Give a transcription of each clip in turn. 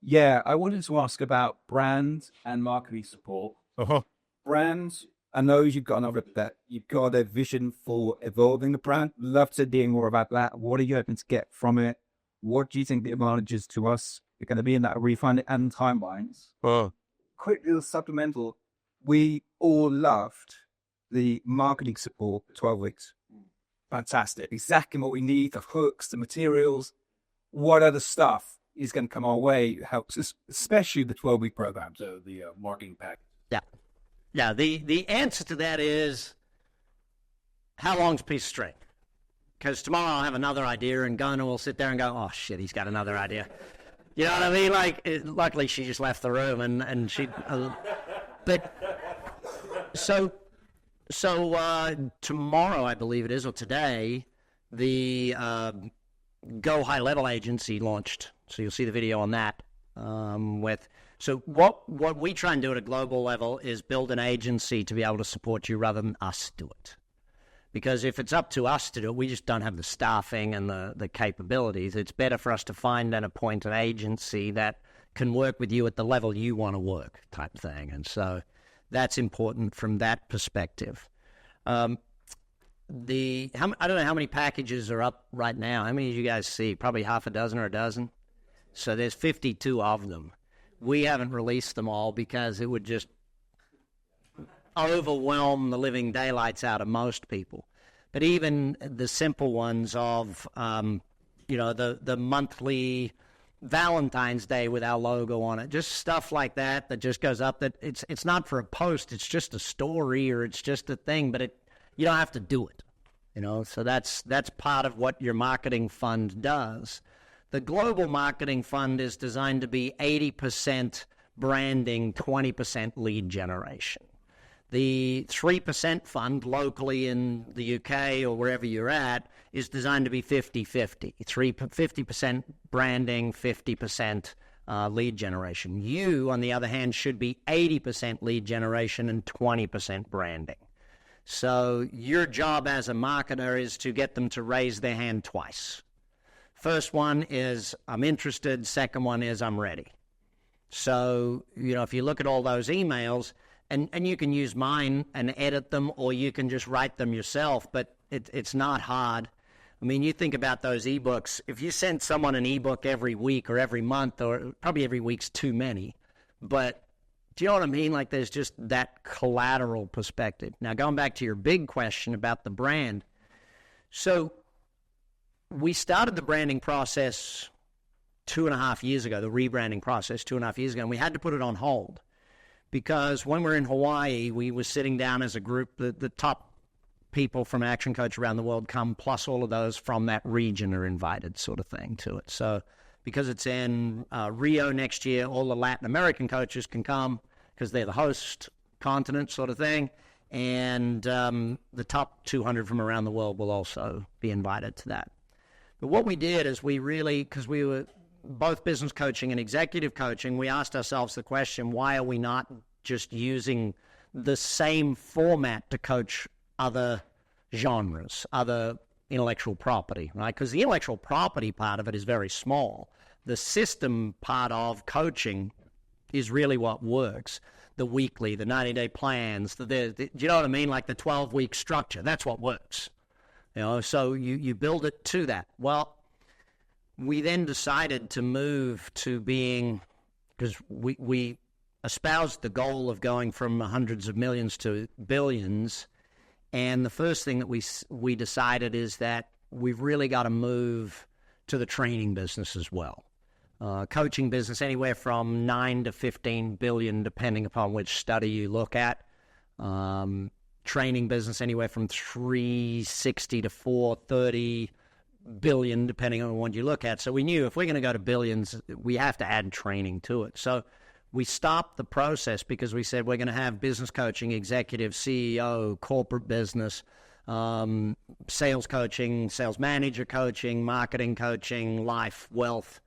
Yeah, I wanted to ask about brand and marketing support. Uh-huh. Brands, I know you've got a vision for evolving the brand. Love to hear more about that. What are you hoping to get from it? What do you think the advantages to us are going to be in that refund and timelines? Uh, Quick little supplemental. We all loved the marketing support for 12 weeks. Fantastic. Exactly what we need, the hooks, the materials. What other stuff is going to come our way helps us, especially the 12-week program, so the marketing pack. Yeah. Yeah, the answer to that is, how long's a piece of string? Because tomorrow I'll have another idea, and Gunnar will sit there and go, oh, shit, he's got another idea. You know what I mean? Like, luckily she just left the room, and she... So tomorrow, I believe it is, or today, the Go High Level agency launched. So you'll see the video on that. So what we try and do at a global level is build an agency to be able to support you rather than us do it. Because if it's up to us to do it, we just don't have the staffing and the capabilities. It's better for us to find and appoint an agency that can work with you at the level you want to work, type thing. And so that's important from that perspective. I don't know how many packages are up right now. How many did you guys see? Probably half a dozen or a dozen. So there's 52 of them. We haven't released them all because it would just overwhelm the living daylights out of most people. But even the simple ones of, the monthly Valentine's Day with our logo on it, just stuff like that just goes up. That it's not for a post, it's just a story or it's just a thing, but you don't have to do it, So that's part of what your marketing fund does. The global marketing fund is designed to be 80% branding, 20% lead generation. The 3% fund locally in the UK or wherever you're at is designed to be 50-50. 50% branding, 50% lead generation. You, on the other hand, should be 80% lead generation and 20% branding. So your job as a marketer is to get them to raise their hand twice. First one is, I'm interested. Second one is, I'm ready. So, if you look at all those emails, and you can use mine and edit them, or you can just write them yourself, but it's not hard. I mean, you think about those ebooks. If you send someone an ebook every week or every month, or probably every week's too many, but do you know what I mean? Like, there's just that collateral perspective. Now, going back to your big question about the brand. So we started the branding process 2.5 years ago, the rebranding process 2.5 years ago, and we had to put it on hold because when we're in Hawaii, we were sitting down as a group, the top people from ActionCOACH around the world come, plus all of those from that region are invited, sort of thing, to it. So because it's in Rio next year, all the Latin American coaches can come because they're the host continent, sort of thing. And the top 200 from around the world will also be invited to that. But what we did is because we were both business coaching and executive coaching, we asked ourselves the question, why are we not just using the same format to coach other genres, other intellectual property, right? Because the intellectual property part of it is very small. The system part of coaching is really what works. The weekly, the 90-day plans, do you know what I mean? Like the 12-week structure, that's what works. So you build it to that. Well, we then decided to move to being, because we espoused the goal of going from hundreds of millions to billions, and the first thing that we decided is that we've really got to move to the training business as well. Coaching business anywhere from 9 to 15 billion, depending upon which study you look at. Training business anywhere from 360 to 430 billion, depending on what you look at. So we knew if we're going to go to billions, we have to add training to it. So we stopped the process because we said we're going to have business coaching, executive, CEO, corporate business, sales coaching, sales manager coaching, marketing coaching, life, wealth,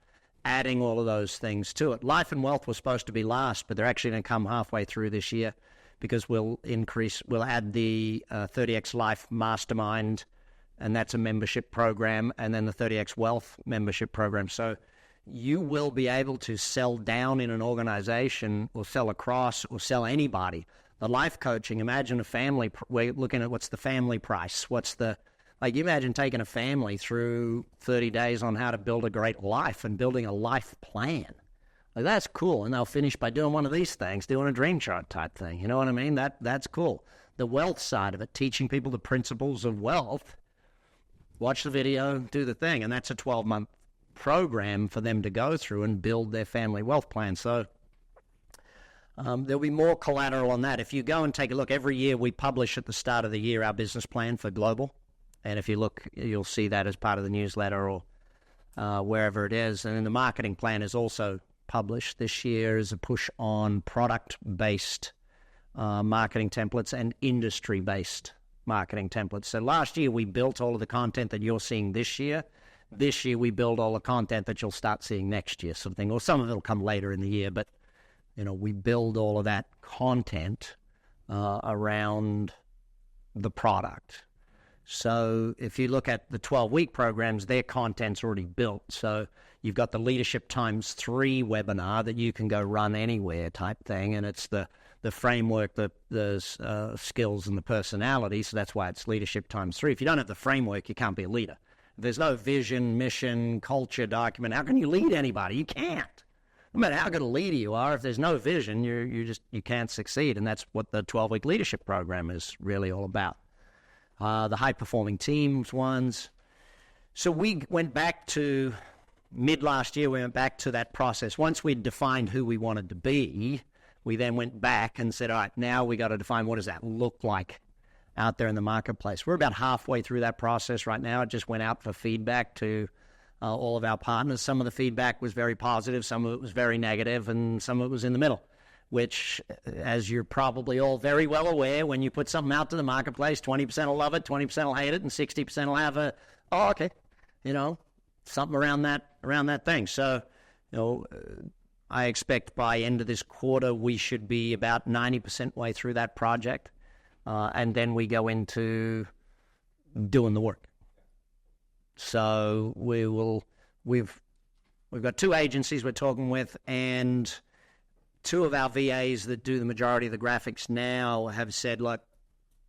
adding all of those things to it. Life and Wealth was supposed to be last, but they're actually going to come halfway through this year because we'll add the 30X Life Mastermind, and that's a membership program, and then the 30X Wealth membership program. So you will be able to sell down in an organization or sell across or sell anybody. The life coaching, imagine a family, we're looking at what's the family price, you imagine taking a family through 30 days on how to build a great life and building a life plan. Like, that's cool. And they'll finish by doing one of these things, doing a dream chart type thing. You know what I mean? That's cool. The wealth side of it, teaching people the principles of wealth, watch the video, do the thing. And that's a 12-month program for them to go through and build their family wealth plan. So there'll be more collateral on that. If you go and take a look, every year we publish at the start of the year our business plan for global. And if you look, you'll see that as part of the newsletter or wherever it is. And then the marketing plan is also published. This year is a push on product-based marketing templates and industry-based marketing templates. So last year we built all of the content that you're seeing this year. This year we build all the content that you'll start seeing next year, sort of thing. Or some of it will come later in the year, but we build all of that content around the product. So if you look at the 12-week programs, their content's already built. So you've got the Leadership ×3 webinar that you can go run anywhere type thing, and it's the framework, the skills and the personality, so that's why it's Leadership ×3. If you don't have the framework, you can't be a leader. If there's no vision, mission, culture document, how can you lead anybody? You can't. No matter how good a leader you are, if there's no vision, you can't succeed, and that's what the 12-week leadership program is really all about. The high-performing teams ones. So we went back to mid-last year, we went back to that process. Once we'd defined who we wanted to be, we then went back and said, all right, now we got to define what does that look like out there in the marketplace. We're about halfway through that process right now. It just went out for feedback to all of our partners. Some of the feedback was very positive, some of it was very negative, and some of it was in the middle, which, as you're probably all very well aware, when you put something out to the marketplace, 20% will love it, 20% will hate it, and 60% will have okay, something around that thing. So, I expect by end of this quarter, we should be about 90% way through that project, and then we go into doing the work. So we've got 2 agencies we're talking with, and 2 of our VAs that do the majority of the graphics now have said, look,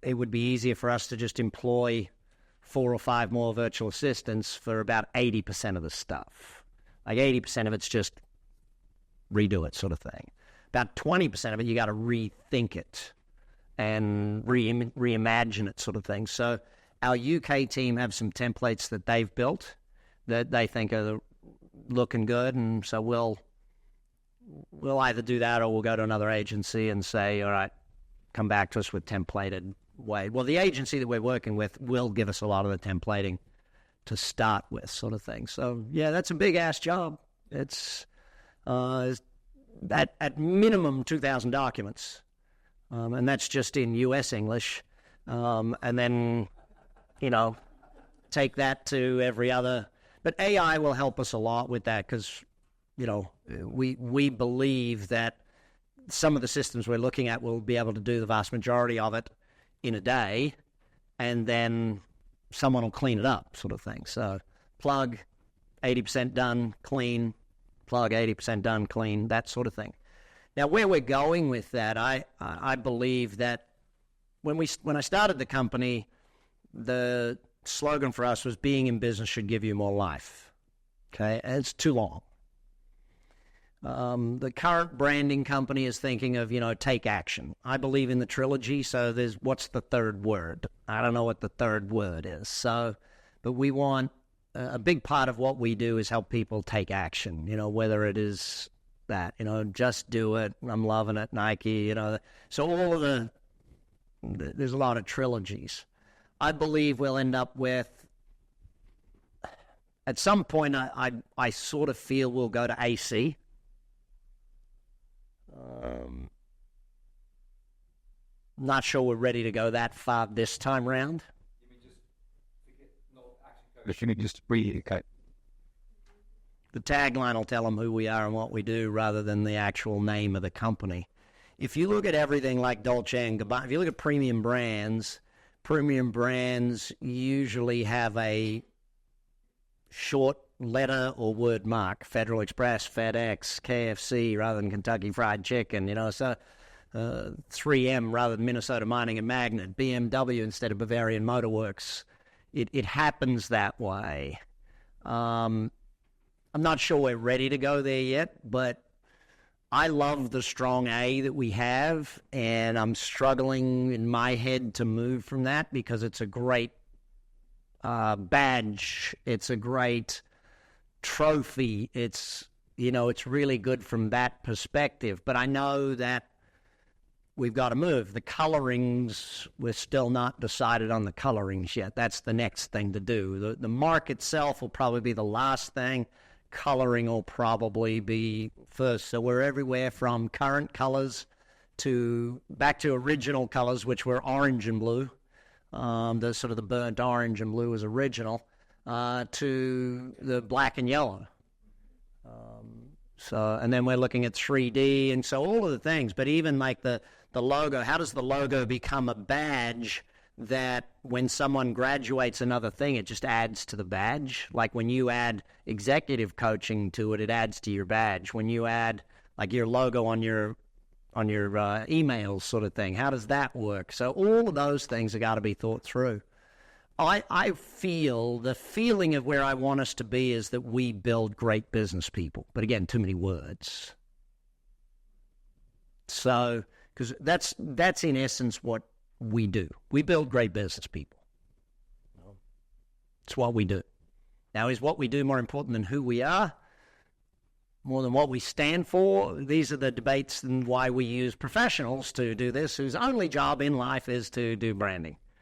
it would be easier for us to just employ 4 or 5 more virtual assistants for about 80% of the stuff. Like 80% of it's just redo it sort of thing. About 20% of it, you got to rethink it and reimagine it sort of thing. So our UK team have some templates that they've built that they think are looking good, and so we'll either do that or we'll go to another agency and say, all right, come back to us with templated way. Well, the agency that we're working with will give us a lot of the templating to start with, sort of thing. So, yeah, that's a big-ass job. It's at minimum 2,000 documents, and that's just in U.S. English, and then, take that to every other. But AI will help us a lot with that because, we believe that some of the systems we're looking at will be able to do the vast majority of it in a day, and then someone will clean it up, sort of thing. So plug, 80% done, clean, plug, 80% done, clean, that sort of thing. Now, where we're going with that, I believe that when I started the company, the slogan for us was being in business should give you more life. Okay, and it's too long. The current branding company is thinking of, take action. I believe in the trilogy, so what's the third word? I don't know what the third word is. So, but we want, a big part of what we do is help people take action, whether it is that, just do it, I'm loving it, Nike, So all of there's a lot of trilogies. I believe we'll end up with, at some point, I sort of feel we'll go to AC. Not sure we're ready to go that far this time round. You mean just breathe, okay? The tagline will tell them who we are and what we do rather than the actual name of the company. If you look at everything like Dolce & Gabbana, if you look at premium brands usually have a short letter or word mark. Federal Express, FedEx, KFC rather than Kentucky Fried Chicken, so 3M rather than Minnesota Mining and Magnet, BMW instead of Bavarian Motor Works. It happens that way. I'm not sure we're ready to go there yet, but I love the strong A that we have, and I'm struggling in my head to move from that because it's a great badge. It's a great trophy. It's really good from that perspective. But I know that we've got to move. The colorings, we're still not decided on the colorings yet. That's the next thing to do. The mark itself will probably be the last thing. Coloring will probably be first. So we're everywhere from current colors to back to original colors, which were orange and blue. The sort of the burnt orange and blue was original, to the black and yellow. And then we're looking at 3D, and so all of the things. But even like the logo, how does the logo become a badge that when someone graduates another thing, it just adds to the badge? Like when you add executive coaching to it, it adds to your badge. When you add like your logo on your emails sort of thing, how does that work? So all of those things have got to be thought through. I feel the feeling of where I want us to be is that we build great business people. But again, too many words. So, because that's in essence what we do. We build great business people. It's what we do. Now, is what we do more important than who we are? More than what we stand for? These are the debates and why we use professionals to do this, whose only job in life is to do branding.